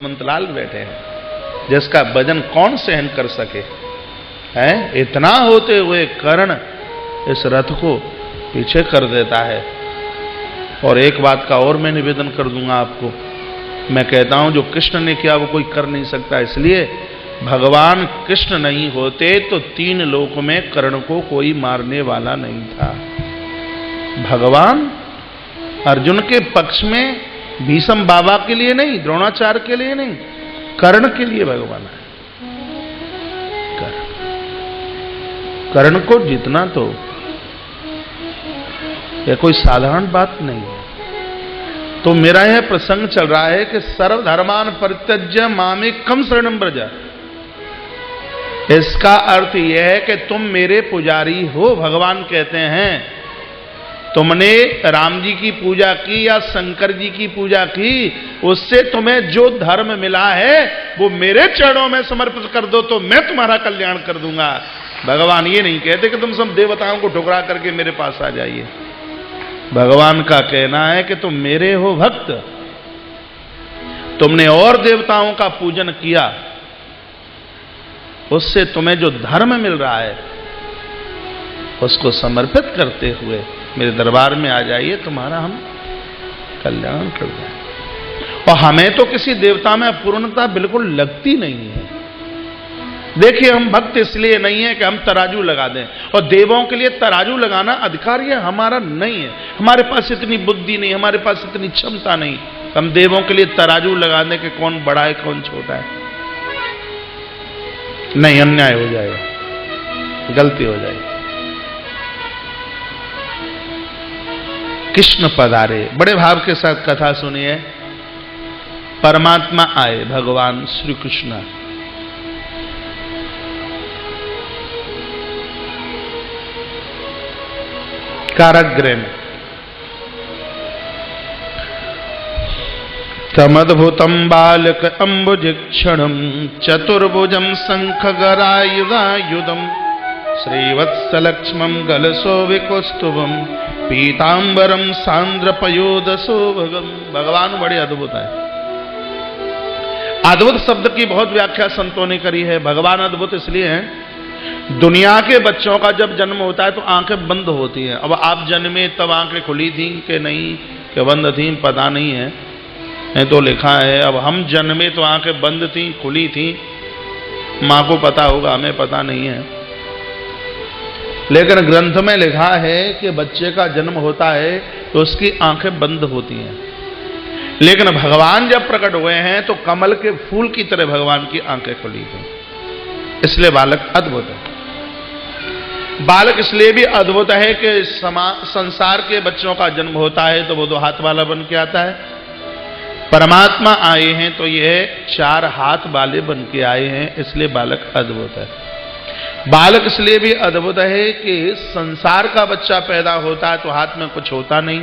मंतलाल बैठे हैं, जिसका वजन कौन सहन कर सके है। इतना होते हुए कर्ण इस रथ को पीछे कर देता है। और एक बात का और मैं निवेदन कर दूंगा आपको, मैं कहता हूं जो कृष्ण ने किया वो कोई कर नहीं सकता। इसलिए भगवान कृष्ण नहीं होते तो 3 लोक में कर्ण को कोई मारने वाला नहीं था। भगवान अर्जुन के पक्ष में भीष्म बाबा के लिए नहीं, द्रोणाचार्य के लिए नहीं, कर्ण के लिए भगवान है। कर्ण को जीतना तो यह कोई साधारण बात नहीं है। तो मेरा यह प्रसंग चल रहा है कि सर्वधर्मान परित्यज्य मामेकं शरणं व्रज। इसका अर्थ यह है कि तुम मेरे पुजारी हो। भगवान कहते हैं तुमने राम जी की पूजा की या शंकर जी की पूजा की, उससे तुम्हें जो धर्म मिला है वो मेरे चरणों में समर्पित कर दो तो मैं तुम्हारा कल्याण कर दूंगा। भगवान ये नहीं कहते कि तुम सब देवताओं को ठुकरा करके मेरे पास आ जाइए। भगवान का कहना है कि तुम मेरे हो भक्त, तुमने और देवताओं का पूजन किया, उससे तुम्हें जो धर्म मिल रहा है उसको समर्पित करते हुए मेरे दरबार में आ जाइए, तुम्हारा हम कल्याण कर दें। और हमें तो किसी देवता में अपूर्णता बिल्कुल लगती नहीं है। देखिए, हम भक्त इसलिए नहीं है कि हम तराजू लगा दें, और देवों के लिए तराजू लगाना अधिकार यह हमारा नहीं है। हमारे पास इतनी बुद्धि नहीं, हमारे पास इतनी क्षमता नहीं, हम देवों के लिए तराजू लगा दें कि कौन बड़ा है कौन छोटा है। नहीं, अन्याय हो जाएगा, गलती हो जाएगी। कृष्ण पधारे, बड़े भाव के साथ कथा सुनिए। परमात्मा आए, भगवान श्री कृष्ण। कारागृह में तमद्भुतम बालक अम्बुजिक्षणम चतुर्भुजम शंखगरायुधायुधम श्रीवत्सलक्ष्मम गलसो विकौस्तुभम पीतांबरम सांद्रपयोदसोभगम। भगवान बड़े अद्भुत है। अद्भुत शब्द की बहुत व्याख्या संतों ने करी है। भगवान अद्भुत इसलिए हैं, दुनिया के बच्चों का जब जन्म होता है तो आंखें बंद होती हैं। अब आप जन्मे तब आंखें खुली थी कि नहीं कि बंद थी, पता नहीं है, नहीं तो लिखा है। अब हम जन्मे तो आंखें बंद थी खुली थी, मां को पता होगा, हमें पता नहीं है। लेकिन ग्रंथ में लिखा है कि बच्चे का जन्म होता है तो उसकी आंखें बंद होती हैं। लेकिन भगवान जब प्रकट हुए हैं तो कमल के फूल की तरह भगवान की आंखें खुली थी। इसलिए बालक अद्भुत है। बालक इसलिए भी अद्भुत है कि संसार के बच्चों का जन्म होता है तो वो 2 हाथ वाला बन के आता है। परमात्मा आए हैं तो यह 4 हाथ वाले बन के आए हैं, इसलिए बालक अद्भुत है। बालक इसलिए भी अद्भुत है कि संसार का बच्चा पैदा होता है तो हाथ में कुछ होता नहीं,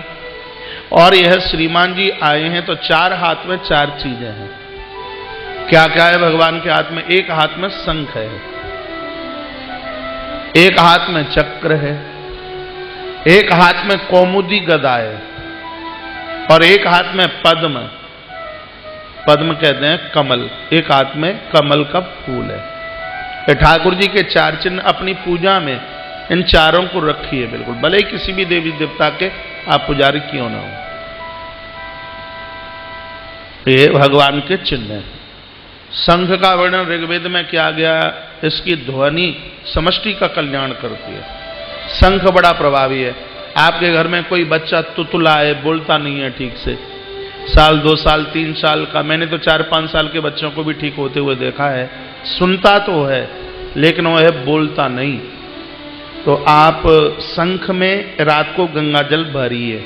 और यह श्रीमान जी आए हैं तो 4 हाथ में 4 चीजें हैं। क्या क्या है भगवान के हाथ में? एक हाथ में शंख है, एक हाथ में चक्र है, एक हाथ में कौमुदी गदा है, और एक हाथ में पद्म। पद्म कहते हैं कमल, एक हाथ में कमल का फूल है। ठाकुर जी के 4 चिन्ह अपनी पूजा में इन चारों को रखिए बिल्कुल, भले ही किसी भी देवी देवता के आप पुजारी क्यों ना हो। ये भगवान के चिन्ह है। शंख का वर्णन ऋग्वेद में किया गया, इसकी ध्वनि समष्टि का कल्याण करती है। शंख बड़ा प्रभावी है। आपके घर में कोई बच्चा तुतुला है, बोलता नहीं है ठीक से, साल 2 साल 3 साल का, मैंने तो 4-5 साल के बच्चों को भी ठीक होते हुए देखा है, सुनता तो है लेकिन वह बोलता नहीं, तो आप शंख में रात को गंगा जल भरिए।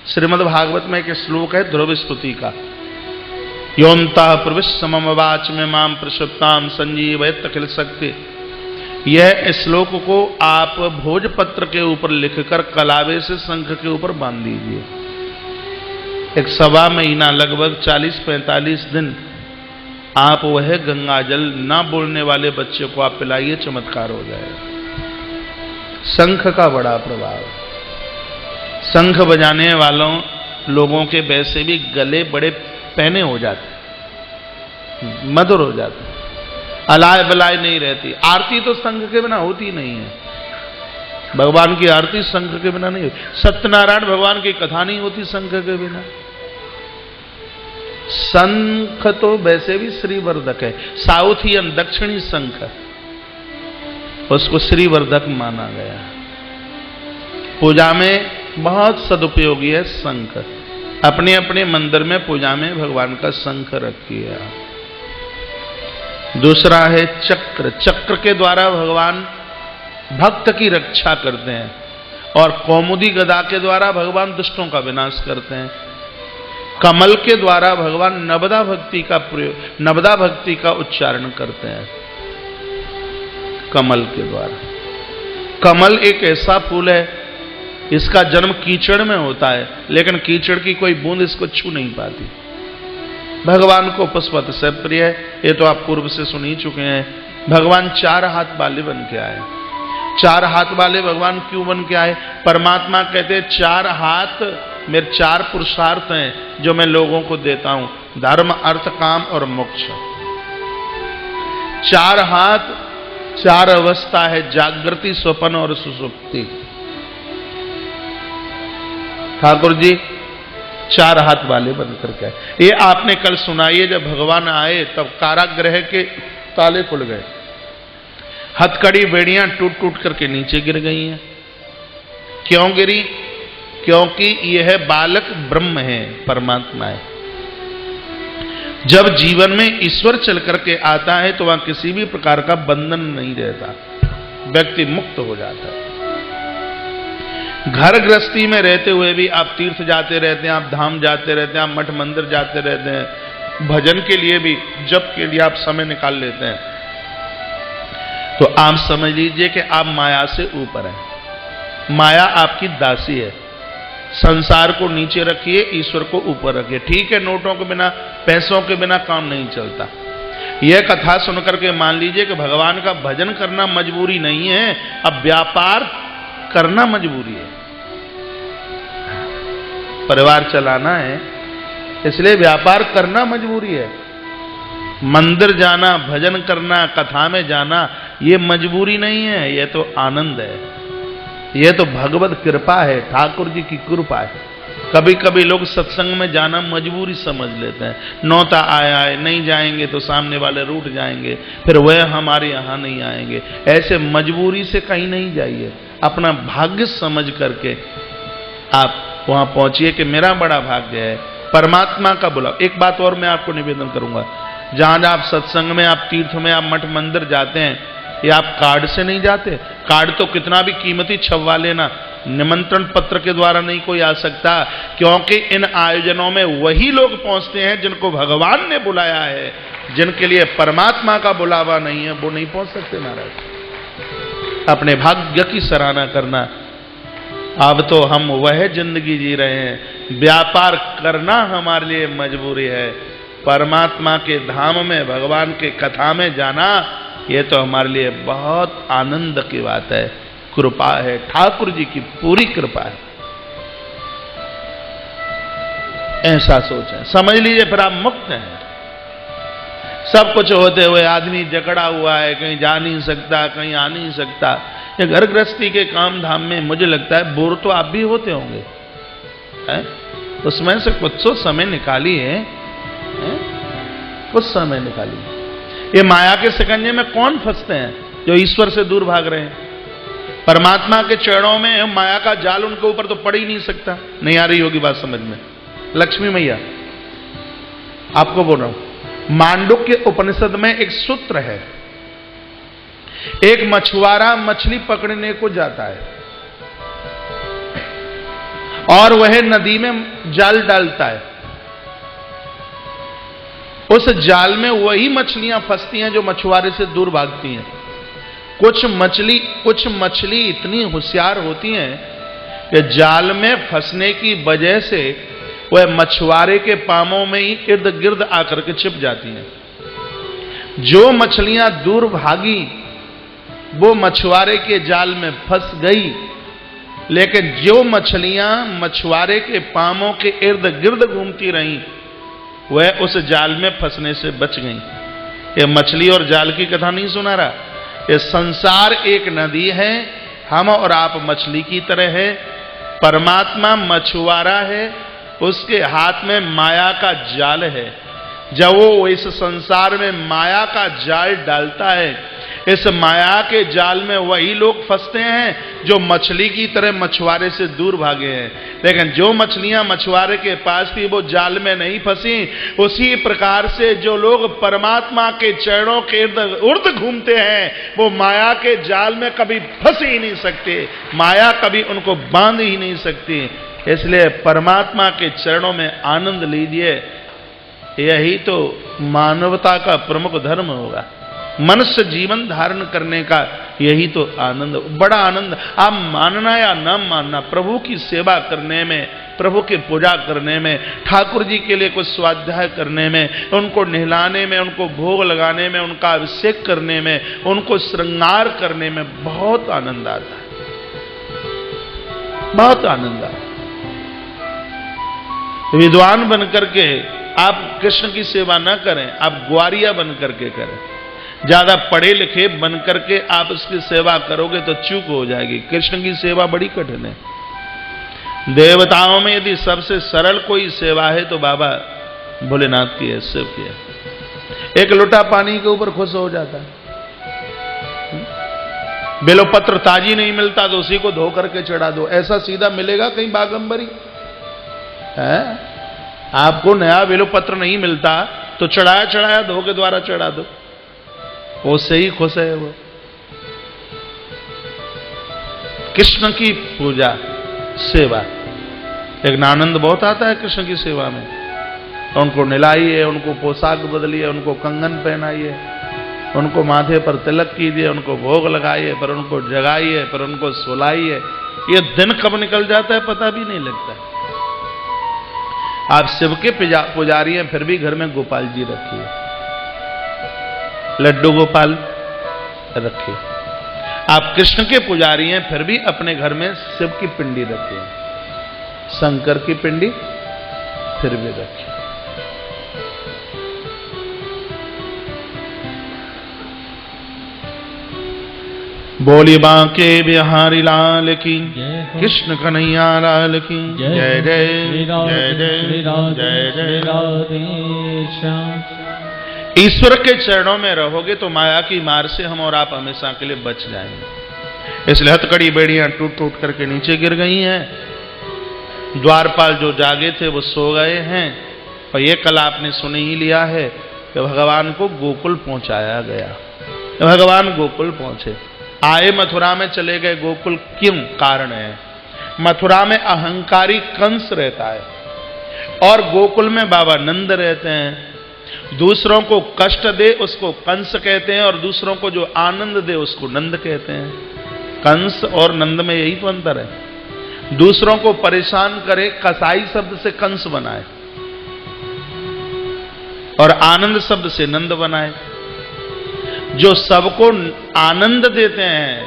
श्रीमद् भागवत में एक श्लोक है ध्रुव स्तुति का, योऽन्तः प्रविश्य मम वाच में माम प्रसुप्ताम संजीवयत् अखिल शक्ति। यह श्लोक को आप भोजपत्र के ऊपर लिखकर कलावे से शंख के ऊपर बांध दीजिए। एक 1.25 महीना, लगभग 40-45 दिन आप वह गंगा जल ना बोलने वाले बच्चे को आप पिलाइए, चमत्कार हो जाएगा। शंख का बड़ा प्रभाव। शंख बजाने वालों लोगों के वैसे भी गले बड़े पहने हो जाते, मधुर हो जाता है, अलाय बलाय नहीं रहती। आरती तो संघ के बिना होती नहीं है, भगवान की आरती संघ के बिना नहीं होती। सत्यनारायण भगवान की कथा नहीं होती संघ के बिना। शंख तो वैसे भी श्रीवर्धक है, साउथियन दक्षिणी शंख, उसको श्रीवर्धक माना गया। पूजा में बहुत सदुपयोगी है शंख। अपने अपने मंदिर में पूजा में भगवान का शंख रखिए। दूसरा है चक्र। चक्र के द्वारा भगवान भक्त की रक्षा करते हैं, और कौमुदी गदा के द्वारा भगवान दुष्टों का विनाश करते हैं। कमल के द्वारा भगवान नवदा भक्ति का प्रयोग, नवदा भक्ति का उच्चारण करते हैं। कमल के द्वारा, कमल एक ऐसा फूल है, इसका जन्म कीचड़ में होता है, लेकिन कीचड़ की कोई बूंद इसको छू नहीं पाती। भगवान को पुष्पत से प्रिय है, ये तो आप पूर्व से सुन ही चुके हैं। भगवान 4 हाथ वाले बन के आए। 4 हाथ वाले भगवान क्यों बन के आए? परमात्मा कहते हैं 4 हाथ मेरे 4 पुरुषार्थ हैं जो मैं लोगों को देता हूं, धर्म अर्थ काम और मोक्ष। 4 हाथ 4 अवस्था है, जागृति स्वप्न और सुषुप्ति। ठाकुर जी 4 हाथ वाले बनकर के आए। ये आपने कल सुनाइए, जब भगवान आए तब कारागृह के ताले खुल गए, हथकड़ी बेड़ियां टूट टूट करके नीचे गिर गई हैं। क्यों गिरी? क्योंकि यह बालक ब्रह्म है, परमात्मा है। जब जीवन में ईश्वर चल करके आता है तो वहां किसी भी प्रकार का बंधन नहीं रहता, व्यक्ति मुक्त हो जाता है। घर गृहस्थी में रहते हुए भी आप तीर्थ जाते रहते हैं, आप धाम जाते रहते हैं, आप मठ मंदिर जाते रहते हैं, भजन के लिए भी, जप के लिए आप समय निकाल लेते हैं, तो आप समझ लीजिए कि आप माया से ऊपर हैं। माया आपकी दासी है। संसार को नीचे रखिए, ईश्वर को ऊपर रखिए। ठीक है, नोटों के बिना, पैसों के बिना काम नहीं चलता। यह कथा सुनकर के मान लीजिए कि भगवान का भजन करना मजबूरी नहीं है, अब व्यापार करना मजबूरी है। परिवार चलाना है, इसलिए व्यापार करना मजबूरी है। मंदिर जाना, भजन करना, कथा में जाना, ये मजबूरी नहीं है, ये तो आनंद है, ये तो भगवत कृपा है, ठाकुर जी की कृपा है। कभी कभी लोग सत्संग में जाना मजबूरी समझ लेते हैं। नौता आया है, नहीं जाएंगे तो सामने वाले रूठ जाएंगे, फिर वह हमारे यहाँ नहीं आएंगे। ऐसे मजबूरी से कहीं नहीं जाइए, अपना भाग्य समझ करके आप वहां पहुंचिए कि मेरा बड़ा भाग्य है, परमात्मा का बुलाओ। एक बात और मैं आपको निवेदन करूंगा, जहां आप सत्संग में, आप तीर्थ में, आप मठ मंदिर जाते हैं, ये आप कार्ड से नहीं जाते। कार्ड तो कितना भी कीमती छपवा लेना, निमंत्रण पत्र के द्वारा नहीं कोई आ सकता, क्योंकि इन आयोजनों में वही लोग पहुंचते हैं जिनको भगवान ने बुलाया है। जिनके लिए परमात्मा का बुलावा नहीं है वो नहीं पहुंच सकते महाराज। अपने भाग्य की सराहना करना। अब तो हम वह जिंदगी जी रहे हैं, व्यापार करना हमारे लिए मजबूरी है। परमात्मा के धाम में, भगवान के कथा में जाना, ये तो हमारे लिए बहुत आनंद की बात है, कृपा है, ठाकुर जी की पूरी कृपा है। ऐसा सोचें, समझ लीजिए, फिर आप मुक्त हैं। सब कुछ होते हुए आदमी जकड़ा हुआ है, कहीं जा नहीं सकता, कहीं आ नहीं सकता। ये घर गृहस्थी के काम धाम में मुझे लगता है बोर तो आप भी होते होंगे, है? उसमें से कुछ तो समय निकालिए, कुछ समय निकालिए। ये माया के शिकंजे में कौन फंसते हैं? जो ईश्वर से दूर भाग रहे हैं। परमात्मा के चरणों में माया का जाल उनके ऊपर तो पड़ ही नहीं सकता। नहीं आ रही होगी बात समझ में? लक्ष्मी मैया, आपको बोल रहा हूं, मांडुक्य उपनिषद में एक सूत्र है। एक मछुआरा मछली पकड़ने को जाता है और वह नदी में जाल डालता है। उस जाल में वही मछलियां फंसती हैं जो मछुआरे से दूर भागती हैं। कुछ मछली इतनी होशियार होती हैं कि जाल में फंसने की वजह से वह मछुआरे के पामों में ही इर्द गिर्द आकर के छिप जाती हैं। जो मछलियां दूर भागी वो मछुआरे के जाल में फंस गई, लेकिन जो मछलियां मछुआरे के पामों के इर्द गिर्द घूमती रहीं वह उस जाल में फंसने से बच गई। ये मछली और जाल की कथा नहीं सुना रहा। ये संसार एक नदी है, हम और आप मछली की तरह है, परमात्मा मछुआरा है, उसके हाथ में माया का जाल है। जब वो इस संसार में माया का जाल डालता है, इस माया के जाल में वही लोग फंसते हैं जो मछली की तरह मछुआरे से दूर भागे हैं। लेकिन जो मछलियां मछुआरे के पास थी वो जाल में नहीं फंसी। उसी प्रकार से जो लोग परमात्मा के चरणों के इर्द उर्द घूमते हैं वो माया के जाल में कभी फंस ही नहीं सकते, माया कभी उनको बांध ही नहीं सकती। इसलिए परमात्मा के चरणों में आनंद लीजिए, यही तो मानवता का प्रमुख धर्म होगा। मनुष्य जीवन धारण करने का यही तो आनंद, बड़ा आनंद। आप मानना या न मानना, प्रभु की सेवा करने में, प्रभु की पूजा करने में, ठाकुर जी के लिए कुछ स्वाध्याय करने में, उनको नहलाने में, उनको भोग लगाने में, उनका अभिषेक करने में, उनको श्रृंगार करने में बहुत आनंद आता है, बहुत आनंद आता है। विद्वान बनकर के आप कृष्ण की सेवा न करें, आप ग्वारिया बन करके करें। ज्यादा पढ़े लिखे बन करके आप उसकी सेवा करोगे तो चूक हो जाएगी। कृष्ण की सेवा बड़ी कठिन है। देवताओं में यदि सबसे सरल कोई सेवा है तो बाबा भोलेनाथ की है, शिव की है। एक लोटा पानी के ऊपर खुश हो जाता है। बेलोपत्र ताजी नहीं मिलता तो उसी को धो करके चढ़ा दो, ऐसा सीधा मिलेगा कहीं बागंबरी है? आपको नया बेलोपत्र नहीं मिलता तो चढ़ाया चढ़ाया धो के द्वारा चढ़ा दो, उससे ही खुश है वो। कृष्ण की पूजा सेवा, एक आनंद बहुत आता है कृष्ण की सेवा में। उनको नहलाइए, उनको पोशाक बदलिए, उनको कंगन पहनाइए, उनको माथे पर तिलक कीजिए, उनको भोग लगाइए, पर उनको जगाइए, पर उनको सुलाइए। ये दिन कब निकल जाता है पता भी नहीं लगता है। आप शिव के पुजारी हैं फिर भी घर में गोपाल जी रखिए, लड्डू गोपाल रखिए। आप कृष्ण के पुजारी हैं फिर भी अपने घर में शिव की पिंडी रखिए, शंकर की पिंडी फिर भी रखिए। बोली बांके बिहारी लाल की, कृष्ण कन्हैया लाल की जय। जय जय जय जय जय जय। ईश्वर के चरणों में रहोगे तो माया की मार से हम और आप हमेशा के लिए बच जाएंगे। इसलिए हथकड़ी बेड़ियां टूट टूट करके नीचे गिर गई हैं। द्वारपाल जो जागे थे वो सो गए हैं। और ये कल आपने सुन ही लिया है कि भगवान को गोकुल पहुंचाया गया। भगवान गोकुल पहुंचे, आए मथुरा में चले गए गोकुल। क्यों? कारण है, मथुरा में अहंकारी कंस रहता है और गोकुल में बाबा नंद रहते हैं। दूसरों को कष्ट दे उसको कंस कहते हैं और दूसरों को जो आनंद दे उसको नंद कहते हैं। कंस और नंद में यही तो अंतर है। दूसरों को परेशान करे, कसाई शब्द से कंस बनाए और आनंद शब्द से नंद बनाए। जो सबको आनंद देते हैं,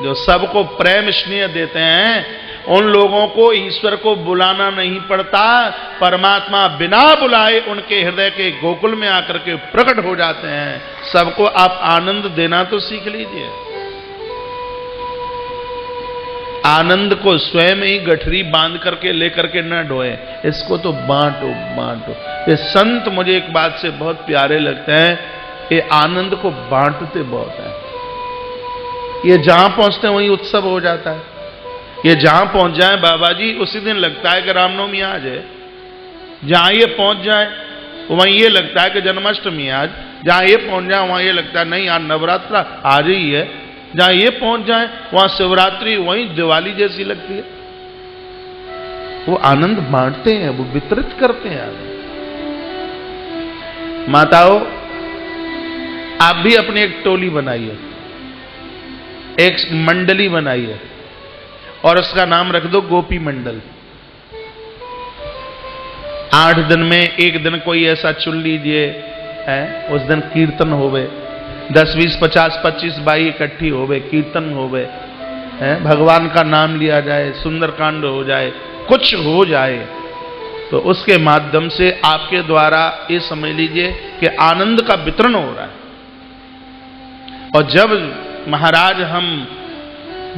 जो सबको प्रेम स्नेह देते हैं, उन लोगों को ईश्वर को बुलाना नहीं पड़ता। परमात्मा बिना बुलाए उनके हृदय के गोकुल में आकर के प्रकट हो जाते हैं। सबको आप आनंद देना तो सीख लीजिए। आनंद को स्वयं ही गठरी बांध करके लेकर के न ढोए, इसको तो बांटो बांटो। ये संत मुझे एक बात से बहुत प्यारे लगते हैं, ये आनंद को बांटते बहुत है। ये जहां पहुंचते हैं वहीं उत्सव हो जाता है। ये जहां पहुंच जाए बाबा जी उसी दिन लगता है कि रामनवमी आज है। जहां ये पहुंच जाए वहीं ये लगता है कि जन्माष्टमी आज। जहां ये पहुंच जाए वहां ये लगता है नहीं आज नवरात्रा आज ही है। जहां ये पहुंच जाए वहां शिवरात्रि वहीं दिवाली जैसी लगती है। वो आनंद बांटते हैं, वो वितरित करते हैं। माताओं, आप भी अपनी एक टोली बनाइए, एक मंडली बनाइए और उसका नाम रख दो गोपी मंडल। 8 दिन में एक दिन कोई ऐसा चुन लीजिए है, उस दिन कीर्तन होवे, 10, 20, 50, 25 बाई इकट्ठी होवे, कीर्तन होवे है, भगवान का नाम लिया जाए, सुंदरकांड हो जाए, कुछ हो जाए। तो उसके माध्यम से आपके द्वारा ये समझ लीजिए कि आनंद का वितरण हो रहा है। और जब महाराज हम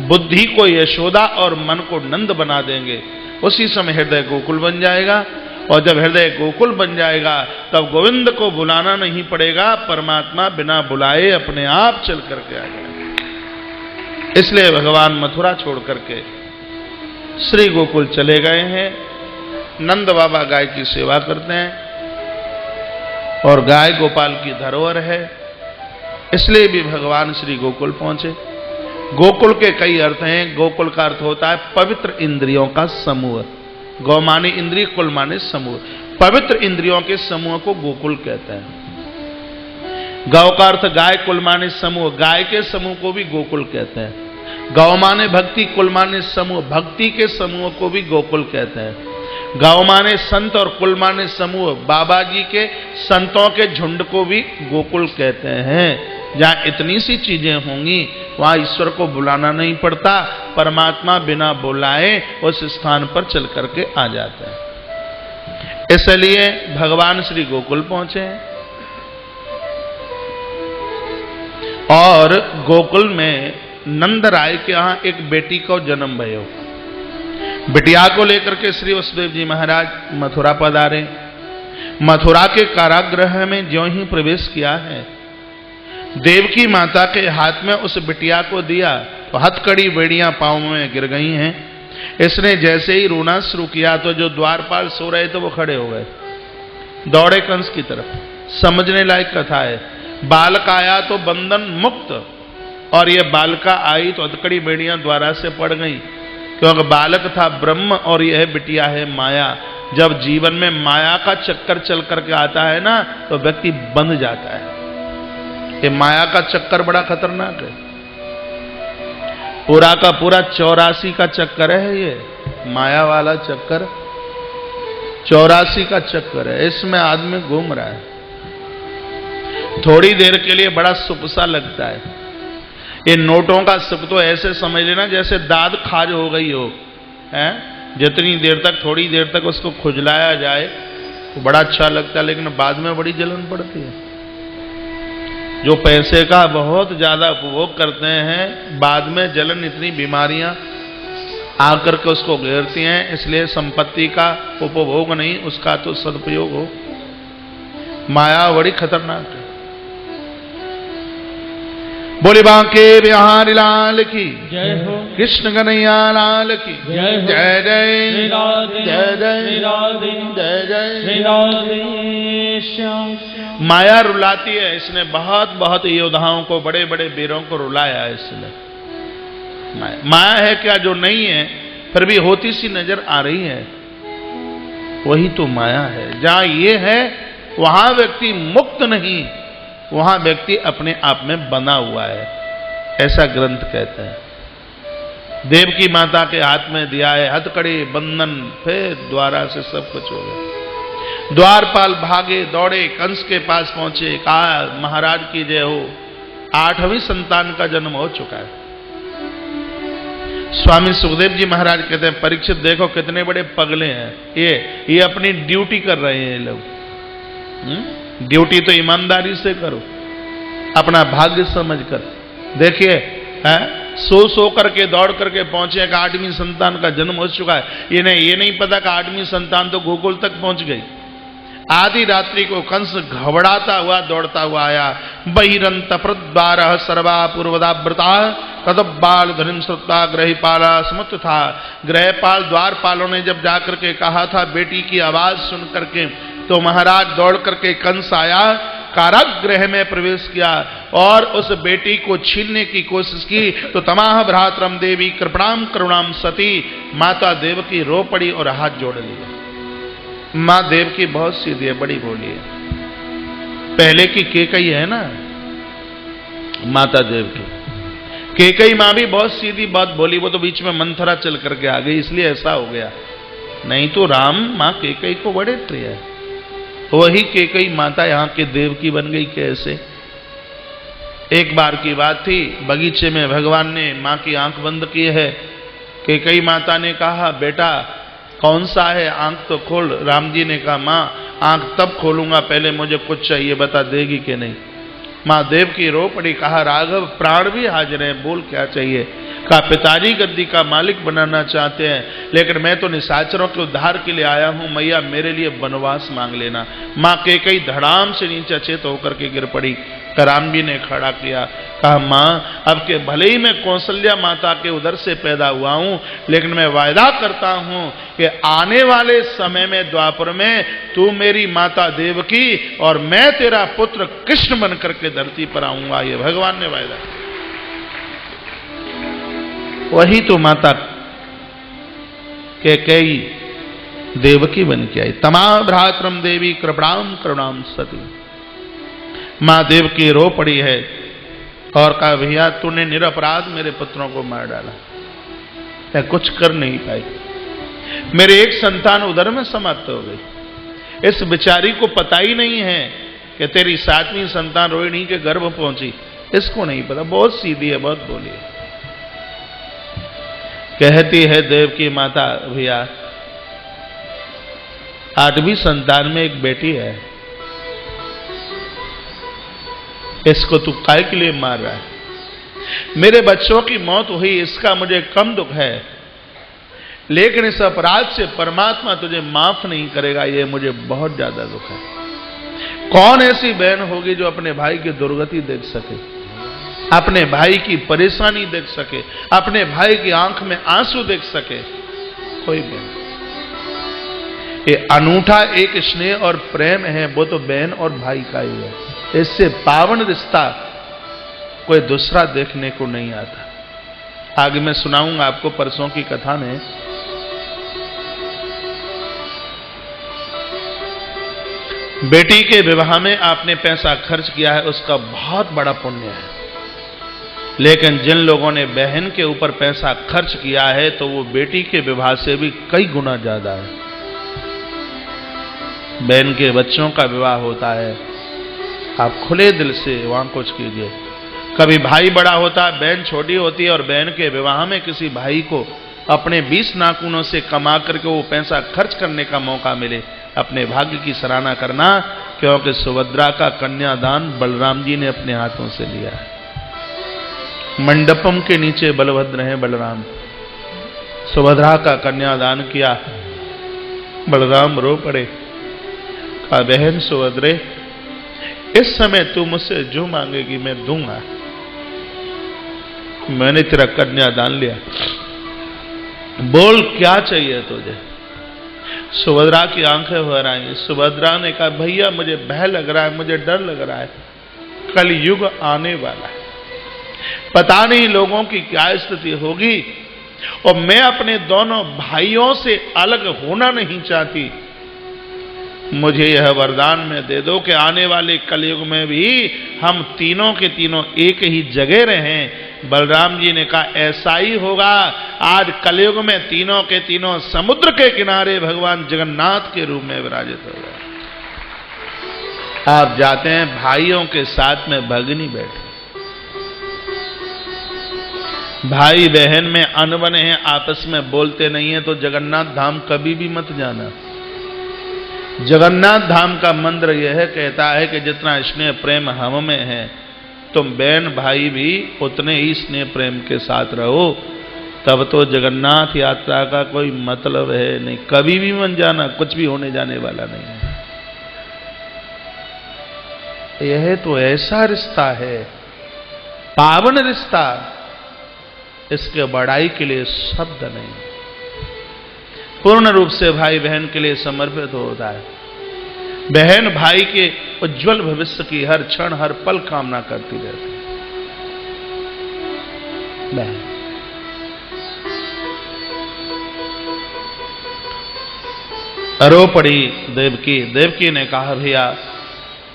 बुद्धि को यशोदा और मन को नंद बना देंगे, उसी समय हृदय गोकुल बन जाएगा। और जब हृदय गोकुल बन जाएगा तब गोविंद को बुलाना नहीं पड़ेगा, परमात्मा बिना बुलाए अपने आप चल करके आ जाएगा। इसलिए भगवान मथुरा छोड़ करके श्री गोकुल चले गए हैं। नंद बाबा गाय की सेवा करते हैं और गाय गोपाल की धरोहर है, इसलिए भी भगवान श्री गोकुल पहुंचे। गोकुल के कई अर्थ हैं। गोकुल का अर्थ होता है पवित्र इंद्रियों का समूह। गौ माने इंद्रिय, कुल माने समूह। पवित्र इंद्रियों के समूह को गोकुल कहते हैं। गौ का अर्थ गाय, कुल माने समूह। गाय के समूह को भी गोकुल कहते हैं। गौ माने भक्ति, कुल माने समूह। भक्ति के समूह को भी गोकुल कहते हैं। गौ माने संत और कुल माने समूह। बाबा जी के संतों के झुंड को भी गोकुल कहते हैं। जहां इतनी सी चीजें होंगी वहां ईश्वर को बुलाना नहीं पड़ता, परमात्मा बिना बुलाए उस स्थान पर चल करके आ जाता है। इसलिए भगवान श्री गोकुल पहुंचे हैं। और गोकुल में नंद राय के यहां एक बेटी को जन्म भयो। बिटिया को लेकर के श्री वसुदेव जी महाराज मथुरा पधारे। मथुरा के कारागृह में ज्यों ही प्रवेश किया है, देवकी माता के हाथ में उस बिटिया को दिया तो हथकड़ी बेड़ियां पांव में गिर गई हैं। इसने जैसे ही रोना शुरू किया तो जो द्वारपाल सो रहे थे वो खड़े हो गए, दौड़े कंस की तरफ। समझने लायक कथा है। बालक आया तो बंधन मुक्त, और ये बालका आई तो हथकड़ी बेड़ियां द्वारा से पड़ गई, क्योंकि बालक था ब्रह्म और यह बिटिया है माया। जब जीवन में माया का चक्कर चल करके आता है ना तो व्यक्ति बंध जाता है। ये माया का चक्कर बड़ा खतरनाक है। पूरा का पूरा 84 का चक्कर है ये माया वाला चक्कर। 84 का चक्कर है, इसमें आदमी घूम रहा है। थोड़ी देर के लिए बड़ा सुख सा लगता है। ये नोटों का सुख तो ऐसे समझ लेना जैसे दाद खाज हो गई हो, है? जितनी देर तक, थोड़ी देर तक उसको खुजलाया जाए तो बड़ा अच्छा लगता है, लेकिन बाद में बड़ी जलन पड़ती है। जो पैसे का बहुत ज्यादा उपभोग करते हैं, बाद में जलन, इतनी बीमारियां आकर के उसको घेरती हैं। इसलिए संपत्ति का उपभोग नहीं, उसका तो सदुपयोग हो। माया बड़ी खतरनाक है। बोले बांके बिहारी लाल की जय हो, कृष्ण कन्हैया लाल की जय हो, जय जय श्री राधे, जय जय श्री राधे, जय जय। श्री राधे श्याम। माया रुलाती है। इसने बहुत बहुत योद्धाओं को, बड़े बड़े वीरों को रुलाया है इसने। माया है क्या जो नहीं है फिर भी होती सी नजर आ रही है, वही तो माया है। जहां ये है वहां व्यक्ति मुक्त नहीं, वहां व्यक्ति अपने आप में बना हुआ है, ऐसा ग्रंथ कहता है। देवकी माता के हाथ में दिया है हथकड़ी बंधन, फिर द्वारा से सब कुछ हो गया। द्वारपाल भागे दौड़े, कंस के पास पहुंचे, कहा महाराज की जय हो, 8वीं संतान का जन्म हो चुका है। स्वामी सुखदेव जी महाराज कहते हैं परीक्षित देखो कितने बड़े पगले हैं, ये अपनी ड्यूटी कर रहे हैं ये लोग। ड्यूटी तो ईमानदारी से करो, अपना भाग्य समझकर। देखिए सो करके दौड़ करके पहुंचे कि 8वीं संतान का जन्म हो चुका है। इन्हें ये नहीं पता कि 8वीं संतान तो गोकुल तक पहुंच गई। आधी रात्रि को कंस घबराता हुआ दौड़ता हुआ आया। बहिरंत प्रद्वार सर्वा पूर्वदाव्रता तद बाल धनिम श्रुता ग्रहपाला समुत था। ग्रहपाल द्वारपालों ने जब जाकर के कहा था बेटी की आवाज सुन करके, तो महाराज दौड़ करके कंस आया, कारागृह में प्रवेश किया और उस बेटी को छीनने की कोशिश की। तो तमाह भ्रातरम देवी कृपणाम करुणाम सती, माता देवकी रो पड़ी और हाथ जोड़ लिया। मां देवकी बहुत सीधी है, बड़ी भोली है। पहले की केकई है ना माता देवकी, केकई मां भी बहुत सीधी बात बोली, वो तो बीच में मंथरा चल करके आ गई, इसलिए ऐसा हो गया। नहीं तो राम मां केकई को बड़े प्रिय है। वही केकई माता यहां के देवकी बन गई कैसे? एक बार की बात थी, बगीचे में भगवान ने मां की आंख बंद की है। केकई माता ने कहा बेटा कौन सा है, आंख तो खोल। राम जी ने कहा माँ आंख तब खोलूंगा, पहले मुझे कुछ चाहिए, बता देगी कि नहीं। माँ देवकी रो पड़ी। कहा राघव प्राण भी हाजिर है, बोल क्या चाहिए। कहा पिताजी गद्दी का मालिक बनाना चाहते हैं, लेकिन मैं तो निशाचरों के उद्धार के लिए आया हूं, मैया मेरे लिए वनवास मांग लेना। माँ के कई धड़ाम से नीचे चेत होकर के गिर पड़ी। राम जी ने खड़ा किया। कहा माँ अब के भले ही मैं कौशल्या माता के उदर से पैदा हुआ हूं, लेकिन मैं वायदा करता हूं कि आने वाले समय में द्वापर में तू मेरी माता देवकी और मैं तेरा पुत्र कृष्ण बन करके धरती पर आऊंगा। ये भगवान ने वायदा किया। वही तो माता के कई देवकी बन के आई। तमा भ्रातरम देवी कृपणाम करुणाम सती। मां देवकी रो पड़ी है और कहा भैया तूने निरपराध मेरे पुत्रों को मार डाला, मैं कुछ कर नहीं पाई, मेरे एक संतान उदर में समाप्त हो गई। इस बेचारी को पता ही नहीं है कि तेरी 7वीं संतान रोहिणी के गर्भ पहुंची, इसको नहीं पता। बहुत सीधी है, बहुत बोली है। कहती है देवकी माता भैया 8वीं संतान में एक बेटी है, इसको तू काय के लिए मार रहा है। मेरे बच्चों की मौत हुई इसका मुझे कम दुख है, लेकिन इस अपराध से परमात्मा तुझे माफ नहीं करेगा, ये मुझे बहुत ज्यादा दुख है। कौन ऐसी बहन होगी जो अपने भाई की दुर्गति देख सके, अपने भाई की परेशानी देख सके, अपने भाई की आंख में आंसू देख सके? कोई बहन। ये अनूठा एक स्नेह और प्रेम है, वो तो बहन और भाई का ही है। इससे पावन रिश्ता कोई दूसरा देखने को नहीं आता। आगे मैं सुनाऊंगा आपको परसों की कथा में। बेटी के विवाह में आपने पैसा खर्च किया है, उसका बहुत बड़ा पुण्य है, लेकिन जिन लोगों ने बहन के ऊपर पैसा खर्च किया है तो वो बेटी के विवाह से भी कई गुना ज्यादा है। बहन के बच्चों का विवाह होता है, आप खुले दिल से वहां कुछ कीजिए। कभी भाई बड़ा होता है, बहन छोटी होती है, और बहन के विवाह में किसी भाई को अपने 20 नाखूनों से कमा करके वो पैसा खर्च करने का मौका मिले, अपने भाग्य की सराहना करना, क्योंकि सुभद्रा का कन्यादान बलराम जी ने अपने हाथों से लिया है। मंडपम के नीचे बलभद्र हैं बलराम, सुभद्रा का कन्यादान किया। बलराम रो पड़े। कहा बहन सुभद्रे इस समय तू मुझसे जो मांगेगी मैं दूंगा, मैंने तेरा कन्यादान लिया, बोल क्या चाहिए तुझे। सुभद्रा की आंखें भर आई। सुभद्रा ने कहा भैया मुझे भय लग रहा है, मुझे डर लग रहा है, कल युग आने वाला है, पता नहीं लोगों की क्या स्थिति होगी, और मैं अपने दोनों भाइयों से अलग होना नहीं चाहती। मुझे यह वरदान में दे दो कि आने वाले कलयुग में भी हम तीनों के तीनों एक ही जगह रहें। बलराम जी ने कहा ऐसा ही होगा। आज कलयुग में तीनों के तीनों समुद्र के किनारे भगवान जगन्नाथ के रूप में विराजित हो गए। आप जाते हैं भाइयों के साथ में भगनी बैठे, भाई बहन में अनबन है, आपस में बोलते नहीं है, तो जगन्नाथ धाम कभी भी मत जाना। जगन्नाथ धाम का मंत्र यह है, कहता है कि जितना स्नेह प्रेम हम में है, तुम बहन भाई भी उतने ही स्नेह प्रेम के साथ रहो, तब तो जगन्नाथ यात्रा का कोई मतलब है नहीं। कभी भी मन जाना, कुछ भी होने जाने वाला नहीं है। यह तो ऐसा रिश्ता है, पावन रिश्ता, इसके बड़ाई के लिए शब्द नहीं, पूर्ण रूप से भाई बहन के लिए समर्पित होता है। बहन भाई के उज्जवल भविष्य की हर क्षण हर पल कामना करती रहती है। बहन रो पड़ी देवकी। देवकी ने कहा भैया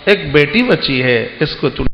एक बेटी बची है, इसको तू